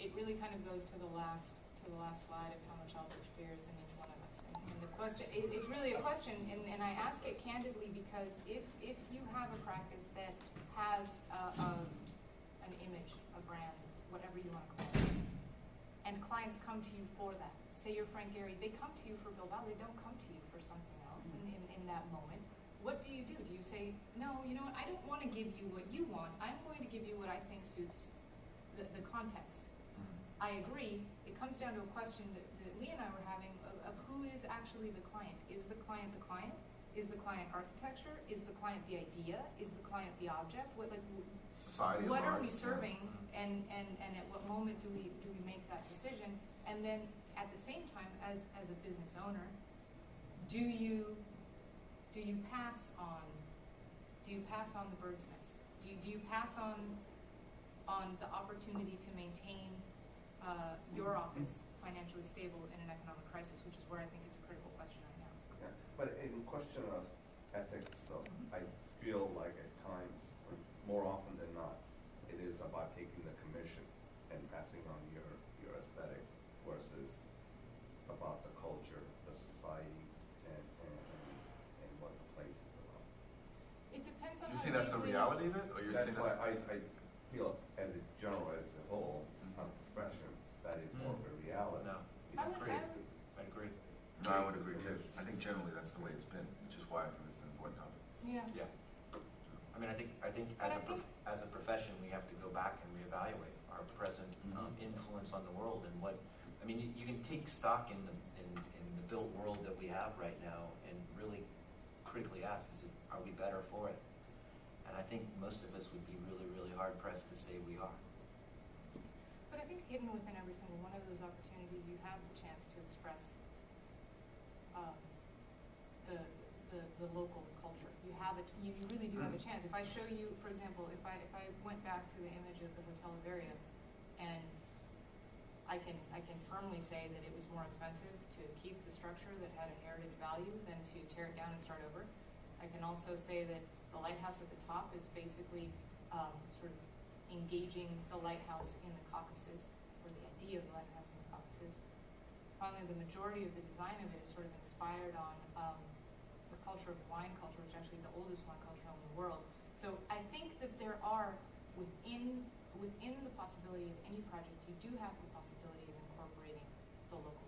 it really kind of goes to the last slide of how much Albert beer is in each one of us. And the question, it's really a question, and I ask it candidly because if you have a practice that has an image, a brand, whatever you want to call it, and clients come to you for that, say you're Frank Gehry, they come to you for Bilbao, they don't come to you for something else in that moment. What do you do? Do you say, no, you know what, I don't want to give you what you want, I'm going to give you what I think suits the context. I agree, it comes down to a question that Lee and I were having of who is actually the client. Is the client the client? Is the client architecture? Is the client the idea? Is the client the object? What, like, society what are large, we serving, and at what moment do we make that decision? And then at the same time, as a business owner, do you pass on the bird's nest? Do you pass on the opportunity to maintain your office financially stable in an economic crisis, which is where I think it's a critical question right now. Yeah. But in question of ethics, though, I feel like at times, or more often than not, it is about taking the commission and passing on your aesthetics versus about the culture, the society, and what the place is about. It depends on Do you how see that's the deeply- reality of it, or you're That's saying why that's... I feel, as a general, as a whole, a profession, that is more of a reality. No, I would- I agree. No, I would agree too. I think generally that's the way it's been, which is why I think it's an important topic. Yeah. Yeah. I mean, I think But as a profession, we have to go back and reevaluate our present influence on the world and what. I mean, you can take stock in the built world that we have right now and really critically ask: are we better for it? And I think most of us would be really, really hard pressed to say we are. But I think hidden within every single one of those opportunities, you have the chance to express the local culture. You really do have a chance. If I show you, for example, if I went back to the image of the Hotel Iberia, and I can firmly say that it was more expensive to keep the structure that had a heritage value than to tear it down and start over. I can also say that the lighthouse at the top is basically sort of engaging the lighthouse in the Caucasus, or the idea of the lighthouse in the Caucasus. Finally, the majority of the design of it is sort of inspired on the culture of wine culture, which is actually the oldest wine culture in the world. So I think that there are, within the possibility of any project, you do have the possibility of incorporating the local